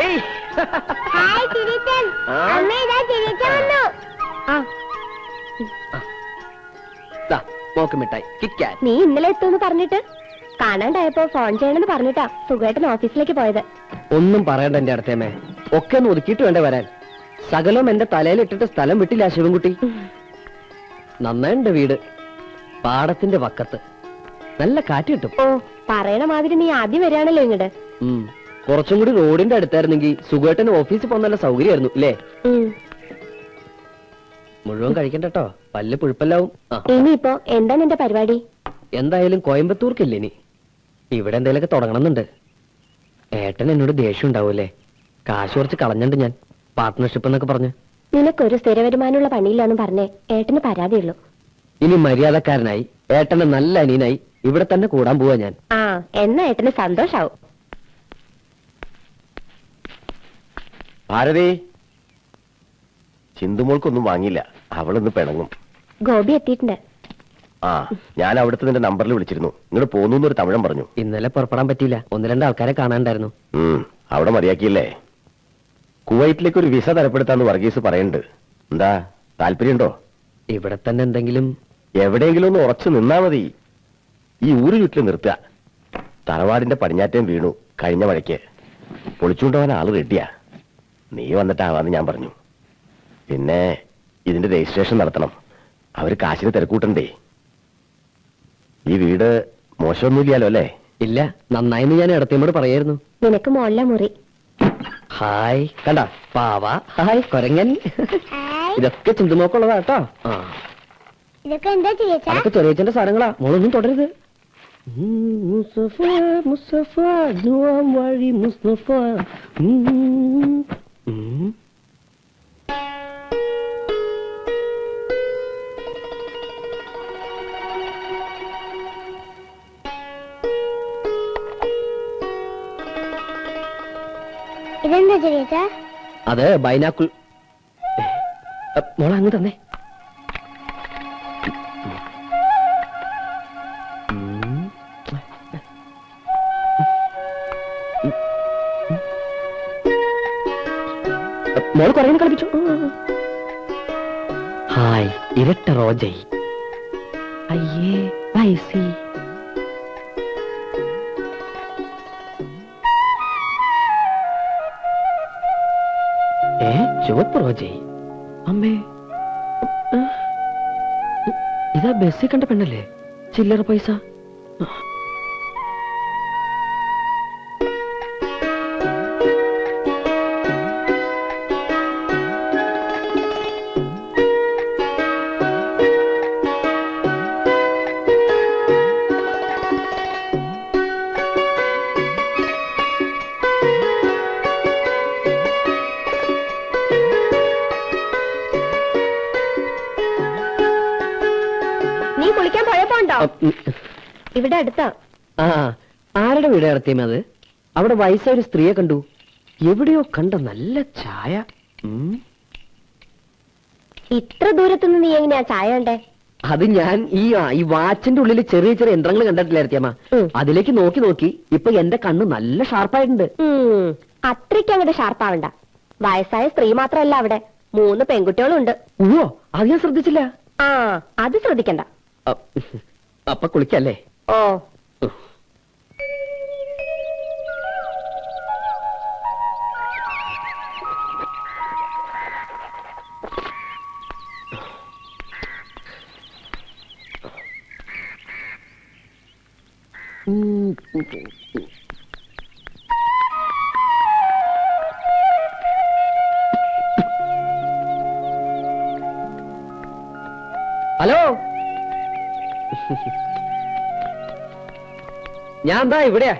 Hi ചിരിച്ചൻ. അമ്മ ഇതാ ചിരിച്ചൻ വന്നു. മോക്ക് മിഠായി കിക്കാൻ. നീ ഇന്നലെ എത്തുമെന്ന് പറഞ്ഞിട്ട് കാണാണ്ടായപ്പോ ഫോൺ ചെയ്യണമെന്ന് പറഞ്ഞിട്ടാ സുഖമായിട്ട് ഓഫീസിലേക്ക് പോയത്. ഒന്നും പറയണ്ട എന്റെ അടുത്തേമേ, ഒക്കെ ഒന്ന് ഒതുക്കിയിട്ട് വേണ്ടേ വരാൻ. സകലം എന്റെ തലയിലിട്ടിട്ട് സ്ഥലം വിട്ടില്ല ശിവൻകുട്ടി. നന്നായിണ്ട് വീട്, പാടത്തിന്റെ വക്കത്ത്, നല്ല കാറ്റ് കിട്ടും. ഓ പറയണ മാതിരി നീ ആദ്യം വരികയാണല്ലോ ഇങ്ങോട്ട്. കുറച്ചും കൂടി റോഡിന്റെ അടുത്തായിരുന്നെങ്കിൽ സുഖേട്ടന് ഓഫീസിൽ പോകാൻ നല്ല സൗകര്യമായിരുന്നു ഇല്ലേ? മുഴുവൻ കഴിക്കണ്ടോ, പല്ല് പുഴുപ്പല്ലാവും. ഇനിയിപ്പോ എന്താ നിന്റെ പരിപാടി? എന്തായാലും കോയമ്പത്തൂർക്കില്ല ഇനി, ഇവിടെ എന്തെങ്കിലുമൊക്കെ തുടങ്ങണമെന്നുണ്ട്. ഏട്ടൻ എന്നോട് ദേഷ്യം ഉണ്ടാവൂലേ? കാശ് കുറച്ച് കളഞ്ഞിട്ടുണ്ട് ഞാൻ, പാർട്ട്ണർഷിപ്പ് എന്നൊക്കെ പറഞ്ഞ്. നിനക്കൊരു സ്ഥിര വരുമാനമുള്ള പണിയില്ലാന്ന് പറഞ്ഞേ ഏട്ടന് പരാതിയുള്ളൂ. ഇനി മര്യാദക്കാരനായി ഏട്ടന്റെ നല്ല അനിയനായി ഇവിടെ തന്നെ കൂടാൻ പോവാ ഞാൻ. എന്നാ ഏട്ടന് സന്തോഷാവും. ഭാരതി, ചിന്തുമോൾക്കൊന്നും വാങ്ങിയില്ല, അവളൊന്ന് പിണങ്ങും. ഗോപി എത്തിയിട്ടുണ്ട്. ഞാൻ അവിടുത്തെ നിന്റെ നമ്പറിൽ വിളിച്ചിരുന്നു, ഇങ്ങോട്ട് പോന്നു ഒരു തമിഴൻ പറഞ്ഞു. ഇന്നലെ പുറപ്പെടാൻ പറ്റിയില്ല, 1-2 ആൾക്കാരെ കാണാണ്ടായിരുന്നു. അവിടെ മതിയാക്കിയില്ലേ? കുവൈറ്റിലേക്ക് ഒരു വിസ തരപ്പെടുത്താന്ന് വർഗീസ് പറയുന്നുണ്ട്. എന്താ താല്പര്യമുണ്ടോ? ഇവിടെ തന്നെ എന്തെങ്കിലും എവിടെയെങ്കിലും ഒന്ന് ഉറച്ചു നിന്നാ മതി. ഈ ഊര് ചുറ്റിൽ നിർത്തുക. തറവാടിന്റെ പടിഞ്ഞാറ്റം വീണു കഴിഞ്ഞ മഴയ്ക്ക്, പൊളിച്ചുകൊണ്ടുപോകാൻ ആള് റെഡിയാ. നീ വന്നിട്ടാവാന്ന് ഞാൻ പറഞ്ഞു. പിന്നെ ഇതിന്റെ രജിസ്ട്രേഷൻ നടത്തണം, അവര് കാശിന് തിരക്കൂട്ടണ്ടേ. ഈ വീട് മോശമൊന്നുമില്ലല്ലോ അല്ലേ? ഇല്ല, നന്നായിന്ന് ഞാൻ ഇടത്തേമോട് പറയായിരുന്നു. നിനക്ക് മോളിലെ മുറി. ഹായ്, കണ്ട പാവ. ഹായ് കൊരങ്ങൻ. ഇതൊക്കെ ചിന്തുമോക്കുള്ളതാ കേട്ടോ. ഇതൊക്കെ എന്താ ചേച്ചാ? അതൊക്കെ ചെറിയച്ഛന്റെ സാധനങ്ങളാ, മോളൊന്നും തുടരുത്. മുസ്തഫ മുസ്തഫ ദുആം വഴി മുസ്തഫ. ഇതെന്താ ചേച്ചാ? അത് ബൈനാക്കുൾ. മോളെ അങ്ങ് തന്നെ. മോള് കുറേ കളിപ്പിച്ചു. ഹായ് ഇരട്ട റോജൈ. അയ്യേ ഐസി. ചുവപ്പ് റോജൈ. അമ്മേ, ഇതാ ബസ്സിൽ കണ്ട പെണ്ണല്ലേ? ചില്ലറ പൈസ. ഇവിടെ അടുത്താ. ആരുടെ വീട് നടത്തിയമേ അത്? അവിടെ വയസ്സായ ഒരു സ്ത്രീയെ കണ്ടു, എവിടെയോ കണ്ട നല്ല ചായ. ഇത്ര ദൂരത്തുനിന്ന് നീ എങ്ങനെയാ ചായ കണ്ടേ? അത് ഞാൻ ഈ വാച്ചിന്റെ ഉള്ളിൽ ചെറിയ ചെറിയ യന്ത്രങ്ങൾ കണ്ടിട്ടില്ലായിരുത്തിയമ്മ, അതിലേക്ക് നോക്കി നോക്കി ഇപ്പൊ എന്റെ കണ്ണ് നല്ല ഷാർപ്പായിട്ടുണ്ട്. അത്രയ്ക്ക് അങ്ങോട്ട് ഷാർപ്പാവണ്ട. വയസ്സായ സ്ത്രീ മാത്രമല്ല, അവിടെ 3 പെൺകുട്ടികളുണ്ട്. ഓ, അത് ഞാൻ ശ്രദ്ധിച്ചില്ല. അത് ശ്രദ്ധിക്കണ്ട. അപ്പൊ കുളിക്കല്ലേ? ഓ, ഹലോ, ഞാൻ എന്താ ഇവിടെയാ.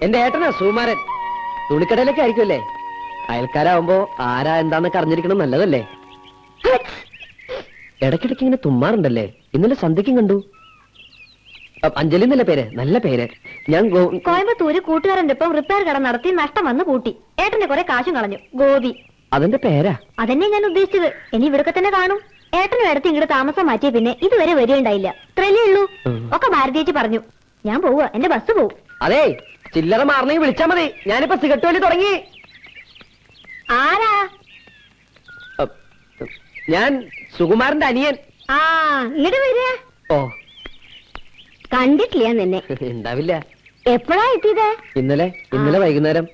എന്റെ ഏട്ടനാ സുകുമാരൻ. തുണിക്കടയിലൊക്കെ ആയിരിക്കുമല്ലേ? അയൽക്കാരാവുമ്പോ ആരാ എന്താന്നൊക്കെ അറിഞ്ഞിരിക്കണം, നല്ലതല്ലേ? ഇടയ്ക്കിടയ്ക്ക് ഇങ്ങനെ തുമ്മാറുണ്ടല്ലേ? ഇന്നലെ സന്ധ്യക്കും കണ്ടു. അഞ്ജലി എന്നല്ല പേര്, നല്ല പേര്. ഞാൻ കോയമ്പത്തൂര് കൂട്ടുകാരന്റെ ഇപ്പം റിപ്പയർ കട നടത്തി നഷ്ടം വന്ന് കൂട്ടി. ഏട്ടന്റെ കുറെ കാശും കളഞ്ഞു. ഗോപി. അതെന്റെ പേരാ. അതെന്നെ ഞാൻ ഉദ്ദേശിച്ചത്. ഇനി ഇവിടൊക്കെ തന്നെ കാണും. ഏട്ടനും ഇടത്ത് ഇങ്ങോട്ട് താമസം മാറ്റിയ പിന്നെ ഇതുവരെ വരികയുണ്ടായില്ല. ഇത്രയല്ലേ ഉള്ളൂ. ഒക്കെ ഭാരതീയേച്ചി പറഞ്ഞു. ഞാൻ പോവുക, എന്റെ ബസ് പോവും. അതെ, ചില്ലറ മാറണേ വിളിച്ചാ മതി. ഞാനിപ്പോ സിഗരറ്റ് വലി തുടങ്ങി. ആരാ? ഞാൻ സുകുമാരന്റെ അനിയൻ. ആ, ഇങ്ങോട്ട് വരിക. ഓ, കണ്ടിട്ടില്ല നിന്നെ. ഉണ്ടാവില്ല. എപ്പോഴാ എത്തിയത്? ഇന്നലെ വൈകുന്നേരം.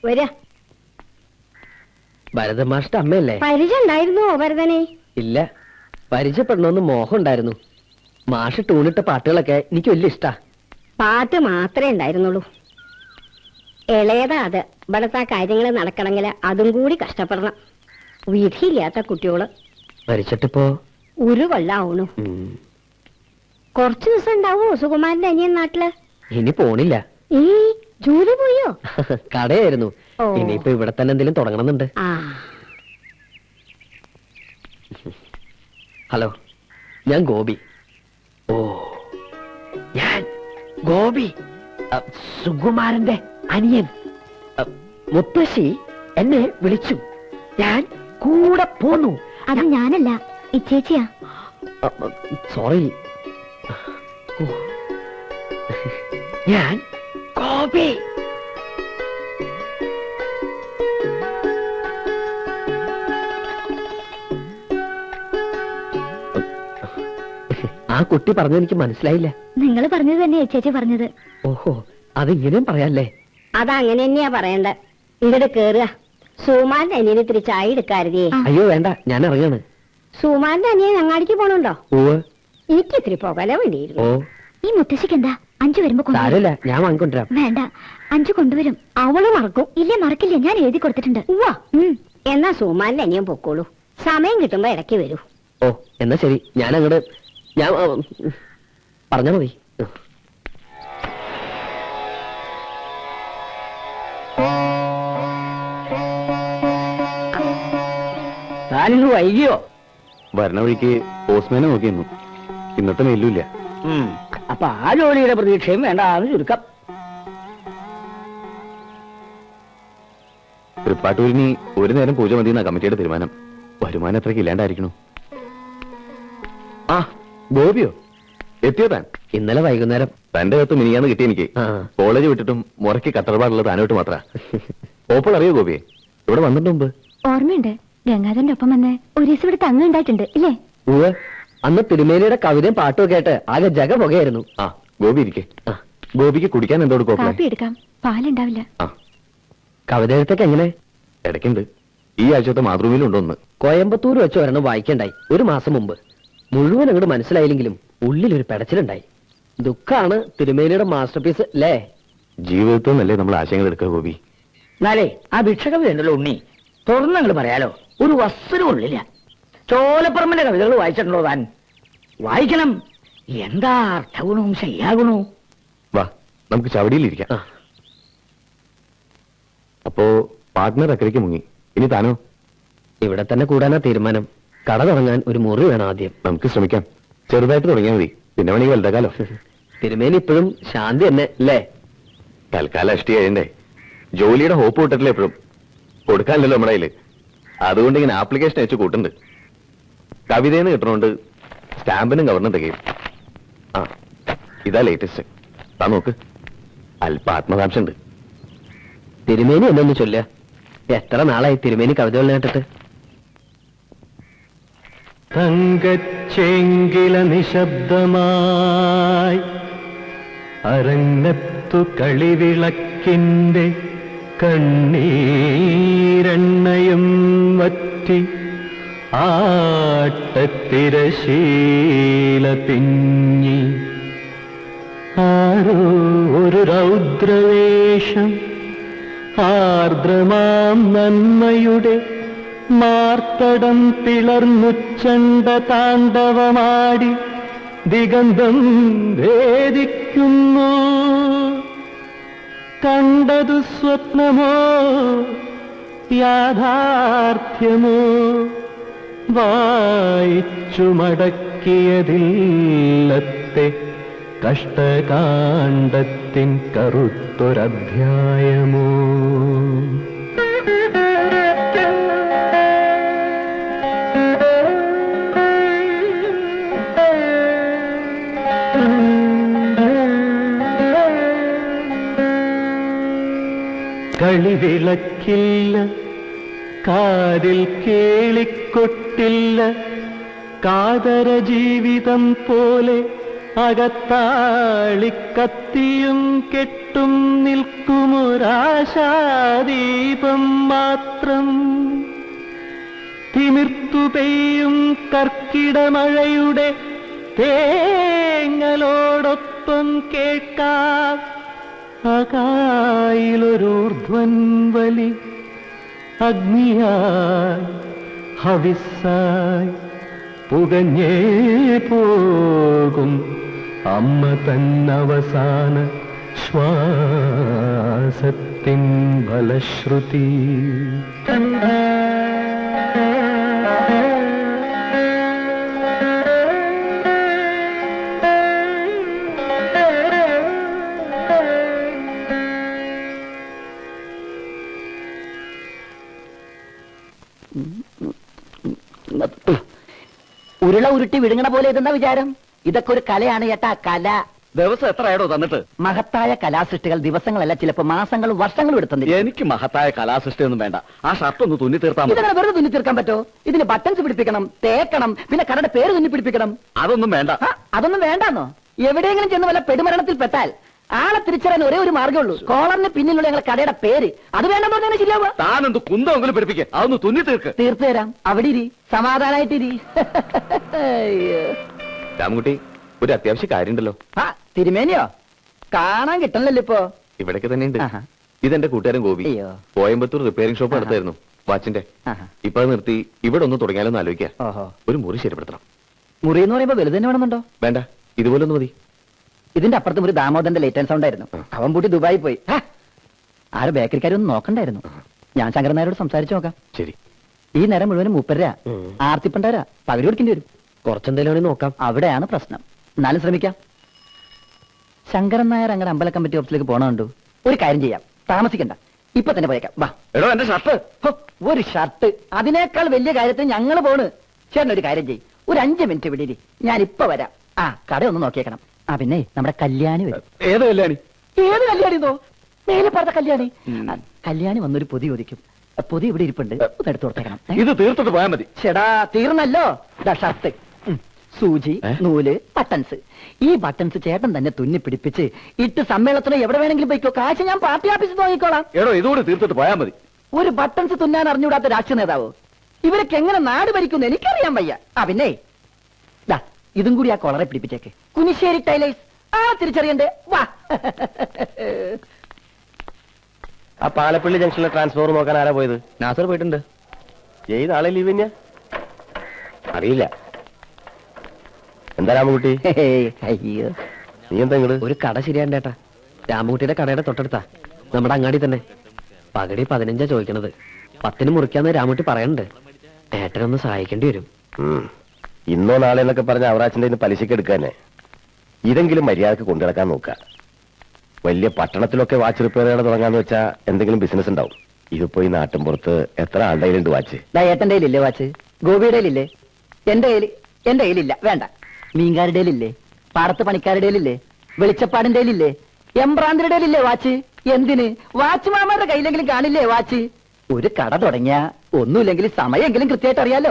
വരാ. ഭരതമാഷ്ട അമ്മയല്ലേ? പരിചയം ഉണ്ടായിരുന്നോ ഭരതനെ? ഇല്ല, പരിചയപ്പെടണമെന്ന് മോഹം ഉണ്ടായിരുന്നു. മാഷ് ടൂണിട്ട പാട്ടുകളൊക്കെ എനിക്ക് വലിയ ഇഷ്ടാ. പാട്ട് മാത്രമേ ഉണ്ടായിരുന്നുള്ളൂ. ഇളയതാ അത്. ഇവിടത്തെ കാര്യങ്ങൾ നടക്കണമെങ്കിൽ അതും കൂടി കഷ്ടപ്പെടണം. വിധിയില്ലാത്ത കുട്ടിയോള്. മരിച്ചിട്ടിപ്പോ ഒരു കൊല്ലാവണു. കുറച്ചു ദിവസം ഉണ്ടാവോ സുകുമാരന്റെ അനിയൻ നാട്ടില്? ഇനി പോണില്ല. ഈ ജോലി പോയോ? കടയായിരുന്നു. ഓ. ഇനിയിപ്പോ ഇവിടെ തന്നെ എന്തെങ്കിലും തുടങ്ങണമെന്നുണ്ട്. ആ, ഹലോ, ഞാൻ ഗോപി. ഓ, ഞാൻ ഗോപി, സുകുമാരന്റെ അനിയൻ. മുത്തശ്ശി എന്നെ വിളിച്ചു, ഞാൻ കൂടെ പോന്നു. അത് ഞാനല്ല, ഇച്ചേച്ചിയാ. സോറി. ഞാൻ ഗോപി. ആ കുട്ടി പറഞ്ഞത് എനിക്ക് മനസ്സിലായില്ല. നിങ്ങൾ പറഞ്ഞത് തന്നെ ചേച്ചി പറഞ്ഞത്. ഓഹോ, അതിങ്ങനെയും പറയാല്ലേ? അതങ്ങനെ തന്നെയാ പറയണ്ട. ഇങ്ങോട്ട് കേറുക. സുമാന്റെ അനിയന് ഇത്തിരി ചായ എടുക്കാരുതേ. അയ്യോ വേണ്ട, ഞാൻ ഇറങ്ങാണ്. സുമാന്റെ അനിയൻ അങ്ങാടിക്ക് പോണുണ്ടോ? ഓ, എനിക്ക് ഇത്തിരി പുകല വേണ്ടിയിരുന്നു. ഓ, ഈ മുത്തശ്ശിക്ക് എന്താ? അഞ്ചു വരുമ്പോ കൊണ്ടുവരും. സാരമില്ല, ഞാൻ വാങ്ങിക്കൊണ്ടിരാം. വേണ്ട, അഞ്ചു കൊണ്ടുവരും. അവള് മറക്കും. ഇല്ല, മറക്കില്ല. ഞാൻ എഴുതി കൊടുത്തിട്ടുണ്ട്. ഉവ്വ. എന്നാ സുമാന്റെ അനിയൻ പൊക്കോളൂ. സമയം കിട്ടുമ്പോ ഇടയ്ക്ക് വരൂ. ഓ, എന്നാ ശരി. ഞാൻ അങ്ങോട്ട് പറഞ്ഞാ മതി. താനിന്ന് വൈകിയോ? വരണ വഴിക്ക് പോസ്റ്റ്മാനെ നോക്കിയിരുന്നു. ഇന്നത്തെ മെയിലുമില്ല. അപ്പൊ ആ ജോലിയുടെ പ്രതീക്ഷയും വേണ്ട എന്ന് ചുരുക്കം. തൃപ്പാട്ടൂരിനി ഒരു നേരം പൂജ മതി എന്നാ കമ്മിറ്റിയുടെ തീരുമാനം. വരുമാനം എത്രയ്ക്ക് ഇല്ലാണ്ടായിരിക്കണു. ആ, ഗോപിയോ എത്തിയോ താൻ? ഇന്നലെ വൈകുന്നേരം. തന്റെ കത്ത് മിനിയാന്ന് കിട്ടി എനിക്ക്. ആ. കോളേജ് വിട്ടിട്ടും മുറയ്ക്ക് കട്ടർപാടുള്ള താനോട്ട് മാത്ര. ഓപ്പോൾ അറിയോ ഗോപിയെ? ഇവിടെ വന്നിട്ട് മുമ്പ് ഓർമ്മയുണ്ട്. ഗംഗാധരന്റെ ഒപ്പം വന്ന് ഒരു ദിവസം ഇവിടെ തങ്ങുണ്ടായിട്ടുണ്ട് ഇല്ലേ? ഉവ്വ്, അന്ന് തിരുമേനിയുടെ കവിതയും പാട്ടും ഒക്കെ ആയിട്ട് ആകെ ജഗ പുകയായിരുന്നു. ആ, ഗോപി ഇരിക്കെ. ഗോപിക്ക് കുടിക്കാൻ എന്തോട് കാപ്പി കോപ്പേ? എടുക്കാം, പാലുണ്ടാവില്ല. ആ, കവിത എഴുത്തൊക്കെ എങ്ങനെ? ഇടയ്ക്കുണ്ട്. ഈ ആഴ്ചത്തെ മാതൃഭൂമിയിലുണ്ടോ ഒന്ന്? കോയമ്പത്തൂർ വെച്ച് ഒരെണ്ണം വായിക്കണ്ടായി ഒരു മാസം മുമ്പ്. മുഴുവൻ അങ്ങോട്ട് മനസ്സിലായില്ലെങ്കിലും ഉള്ളിലൊരു പെടച്ചിലുണ്ടായി. ദുഃഖാണ് തിരുമേനിയുടെ മാസ്റ്റർ പീസ് അല്ലേ? ജീവിതത്തിൽ നിന്നല്ലേ നമ്മൾ ആശയങ്ങൾ എടുക്കുക ഗോപി. എന്നാലേ ആ ഭിക്ഷകവി ഉണ്ടല്ലോ ഉണ്ണി, തുറന്നങ്ങോട്ട് പറയാലോ. ഒരു വസ്തുവും ഉള്ളില്ല. ചോലപ്പറമ്പിന്റെ കവിതകൾ വായിച്ചിട്ടുണ്ടോ താൻ? വായിക്കണം. എന്താ അർത്ഥഗുണവും ശയ്യാഗുണവും. വാ, നമുക്ക് ചവടിയിലിരിക്കാം. ആ. അപ്പോ പാർട്ട്ണർ അക്കരയ്ക്ക് മുങ്ങി. ഇനി താനോ? ഇവിടെ തന്നെ കൂടാനാ തീരുമാനം. കട തുടങ്ങാൻ ഒരു മുറി വേണം ആദ്യം. നമുക്ക് ശ്രമിക്കാം. ചെറുതായിട്ട് തുടങ്ങിയാൽ മതി. പിന്നെ വേണമെങ്കിൽ വലുതാക്കാലോ. തിരുമേനി ഇപ്പോഴും ശാന്തി തന്നെ അല്ലേ? തൽക്കാലം അഷ്ടി കഴിയണ്ടേ? ജോലിയുടെ ഹോപ്പ് കിട്ടത്തില്ല എപ്പോഴും. കൊടുക്കാനല്ലോ നമ്മുടെ കയ്യില്. അതുകൊണ്ട് ഇങ്ങനെ ആപ്ലിക്കേഷൻ വെച്ച് കൂട്ടുണ്ട്. കവിതയെന്ന് കിട്ടണോണ്ട് സ്റ്റാമ്പിനും കവറിനും തികയും. ആ, ഇതാ ലേറ്റസ്റ്റ്. താ നോക്ക്. അല്പ ആത്മകാംക്ഷ ഉണ്ട്. തിരുമേനി എന്നൊന്ന് ചൊല്ല. എത്ര നാളായി തിരുമേനി കവിതകൾ കേട്ടിട്ട്. തങ്കച്ചെങ്കില നിശബ്ദമായി അരങ്ങത്തു കളിവിളക്കിന്റെ കണ്ണീരെണ്ണയും വറ്റി ആട്ടത്തിരശീല പിഞ്ഞി ആരോ ഒരു രൗദ്രവേഷം ആർദ്രമാം നന്മയുടെ മാർത്തടം പിളർന്നുച്ചണ്ട താണ്ഡവമാടി ദിഗന്ധം ഭേദിക്കുന്നു. കണ്ടതു സ്വപ്നമോ യാഥാർത്ഥ്യമോ വായിച്ചു മടക്കിയതില്ലത്തെ കഷ്ടകാണ്ഡത്തിൻ കറുത്തൊരധ്യായമോ. കളിവിളക്കില്ല കാതിൽ കേളിക്കൊട്ടില്ല കാതര ജീവിതം പോലെ അകത്താളിക്കത്തിയും കെട്ടും നിൽക്കുമൊരാശാദീപം മാത്രം തിമിർത്തു പെയ്യും കർക്കിടമഴയുടെ തേങ്ങലോടൊപ്പം കേൾക്കാം അകായിലൊരൂർധ്വൻ വലി അഗ്നിയായി ഹവിസ്സായി പുകഞ്ഞേ പോകും അമ്മ തന്നവസാന ശ്വാസത്തിൻ ഫലശ്രുതി. ഉരുള ഉരുട്ടി വിഴുങ്ങണ പോലെ ഇതെന്താ വിചാരം? ഇതൊക്കെ ഒരു കലയാണ് ചേട്ടാ, കല. ദിവസം എത്രയാടോ തന്നിട്ട്? മഹത്തായ കലാസൃഷ്ടികൾ ദിവസങ്ങളല്ല, ചിലപ്പോ മാസങ്ങളും വർഷങ്ങളും എടുത്തു. എനിക്ക് മഹത്തായ കലാസൃഷ്ടി ഒന്നും വേണ്ട. ആ ഷർട്ട് ഒന്ന് തുന്നി തീർത്താൽ മതി. ഇതങ്ങനെ വെറുതെ തുന്നി തീർക്കാൻ പറ്റോ? ഇതിന് ബട്ടൺസ് പിടിപ്പിക്കണം, തേക്കണം, പിന്നെ കടയുടെ പേര് തുന്നി പിടിപ്പിക്കണം. അതൊന്നും വേണ്ട. അതൊന്നും വേണ്ടാന്നോ? എവിടെയെങ്കിലും ചെന്ന് വല്ല പെടുമരണത്തിൽ പെട്ടാൽ ആളെ തിരിച്ചറിയാൻ ഒരേ ഒരു മാർഗ്ഗമുള്ളൂ, കോളറിന് പിന്നിലുള്ള ഞങ്ങളുടെ കടയുടെ പേര്. അത് വേണ്ടെന്ന് പറഞ്ഞാൽ ശരിയാവുക. താനെന്ത് കുന്തമെങ്കിലും പിടിപ്പിക്കുക, അതൊന്ന് തുന്നി തീർക്ക്. തീർത്തു തരാം. അവിടെ ഇരി, സമാധാനായിട്ടിരി. രാമൻകുട്ടി, ഒരു അത്യാവശ്യ കാര്യമുണ്ടല്ലോ. ആ തിരുമേനിയോ? കാണാൻ കിട്ടണല്ലോ ഇപ്പൊ. ഇവിടേക്ക് തന്നെ ഉണ്ട്. ആഹാ. ഇതെന്റെ കൂട്ടുകാരൻ ഗോപി. അയ്യോ. കോയമ്പത്തൂർ റിപ്പയറിംഗ് ഷോപ്പ് നടത്തായിരുന്നു വാച്ചിന്റെ. ആഹാ. ഇപ്പൊ അത് നിർത്തി ഇവിടെ ഒന്ന് തുടങ്ങിയാലൊന്ന് ആലോചിക്കാം. ഓഹോ. ഒരു മുറി ശരിപ്പെടുത്തണം. മുറി എന്ന് പറയുമ്പോ വലുത് തന്നെ വേണമെന്നുണ്ടോ? വേണ്ട, ഇതുപോലെ ഒന്ന് മതി. ഇതിന്റെ അപ്പുറത്ത് ഒരു ദാമോദരന്റെ ലേറ്റ് ആൻഡ് സൗണ്ട് ആയിരുന്നു. അവൻ പൂട്ടി ദുബായി പോയി. ആരും ബേക്കറിക്കാരൊന്നും നോക്കണ്ടായിരുന്നു. ഞാൻ ശങ്കരൻ നായരോട് സംസാരിച്ചു നോക്കാം. ശരി. ഈ നേരം മുഴുവനും മൂപ്പരാ, ആർത്തിപ്പണ്ടാരാ, പകരി കൊടുക്കേണ്ടി വരും. കുറച്ചെന്തെങ്കിലും നോക്കാം. അവിടെയാണ് പ്രശ്നം. എന്നാലും ശ്രമിക്കാം. ശങ്കരൻ നായർ അങ്ങനെ അമ്പല കമ്മിറ്റി ഓഫീസിലേക്ക് പോണ കണ്ടു. ഒരു കാര്യം ചെയ്യാം, താമസിക്കണ്ട, ഇപ്പൊ തന്നെ പോയേക്കാം. വാ. എടോ, എന്റെ ഷർട്ട്. ഒരു ഷർട്ട്, അതിനേക്കാൾ വലിയ കാര്യത്തിന് ഞങ്ങൾ പോണ്. ചേട്ടൻ ഒരു കാര്യം ചെയ്യും, ഒരു 5 മിനിറ്റ് വിടിരി, ഞാൻ ഇപ്പൊ വരാം. ആ കട ഒന്ന് നോക്കിയേക്കണം. ആ പിന്നെ നമ്മുടെ കല്യാണി വരും. ഏത് കല്യാണി? ഏത് കല്യാണിന്നോ? മേലെ പറഞ്ഞ കല്യാണി. കല്യാണി വന്നൊരു പൊതി ഒതിക്കും. പൊതി ഇവിടെ ഇരിപ്പുണ്ട്, ഒന്ന് എടുത്തു കൊടുത്തേക്കണം. ഇത് തീർത്തിട്ട് പോയാൽ മതി. ചേടാ തീർന്നല്ലോ. ഷർട്ട്, സൂചി, നൂല്, ബട്ടൺസ്. ഈ ബട്ടൺസ് ചേട്ടൻ തന്നെ തുന്നി പിടിപ്പിച്ച് ഇട്ട് സമ്മേളനത്തിന് എവിടെ വേണമെങ്കിലും പോയിക്കോ. കാശ് ഞാൻ പാർട്ടി ഓഫീസിൽ നോക്കിക്കോളാം. എടോ, ഇതുകൂടി തീർത്തിട്ട് പോയാൽ മതി. ഒരു ബട്ടൺസ് തുന്നാൻ അറിഞ്ഞുകൂടാത്ത രാഷ്ട്രീയ നേതാവോ? ഇവരൊക്കെ എങ്ങനെ നാട് ഭരിക്കുന്നു എനിക്കറിയാൻ വയ്യ. ആ പിന്നെ ദാ ഇതും കൂടി ആ കൊളറെ പിടിപ്പിച്ചേക്ക്. കുനിശ്ശേരി ടൈലേഴ്സ്. ആ തിരിച്ചറിയണ്ടേ? വാ. ആ പാലപ്പള്ളി ജംഗ്ഷനിലെ ട്രാൻസ്ഫോർ നോക്കാൻ ആരാ പോയത്? നാസർ പോയിട്ടുണ്ട്. ഏത് നാളെ ലീവ് തന്നെയാ? അറിയില്ല. എന്താ രാമൻകുട്ടി, അയ്യോ, നീ എന്താ ഇങ്ങട്? ഒരു കട ശരിയാണ്ടേട്ടാ. രാമകുട്ടിയുടെ കടയുടെ തൊട്ടടുത്താ, നമ്മുടെ അങ്ങാടി തന്നെ. പകടി 15 ചോദിക്കണത്. 10 മുറിക്കാന്ന് രാമകുട്ടി പറയണ്ട്. ഏട്ടനൊന്ന് സഹായിക്കേണ്ടി വരും. ഇന്നോ നാളെ എന്നൊക്കെ പറഞ്ഞ അവറാച്ചിന്റെ ഇന്ന് പലിശക്ക് എടുക്കാനെ. ഇതെങ്കിലും മര്യാദക്ക് കൊണ്ടുനടക്കാൻ നോക്കുക. വലിയ പട്ടണത്തിലൊക്കെ വാച്ച് റിപ്പയർ ചെയ്യണം തുടങ്ങാന്ന് വെച്ചാ എന്തെങ്കിലും ബിസിനസ് ഉണ്ടാവും. ഇതിപ്പോ ഈ നാട്ടിൻപുറത്ത് എത്ര ആളുടെ കയ്യിലുണ്ട് വാച്ച്? ഏട്ടന്റെ കയ്യിലില്ലേ വാച്ച്? ഗോപിയുടെ കയ്യിലില്ലേ? എന്റെ കയ്യിലില്ല. വേണ്ട. മീൻകാരുടെ കയ്യിലില്ലേ? പാടത്ത് പണിക്കാരുടെ കയ്യിലില്ലേ? വെളിച്ചപ്പാടിന്റെ കയ്യിലില്ലേ? എംബ്രാന്തിയുടെ കയ്യിലില്ലേ വാച്ച്? എന്തിന്? വാച്ച് മാമാരുടെ കയ്യിലെങ്കിലും കാണില്ലേ വാച്ച്? ഒരു കട തുടങ്ങിയ ഒന്നുമില്ലെങ്കിൽ സമയമെങ്കിലും കൃത്യമായിട്ട് അറിയാലോ.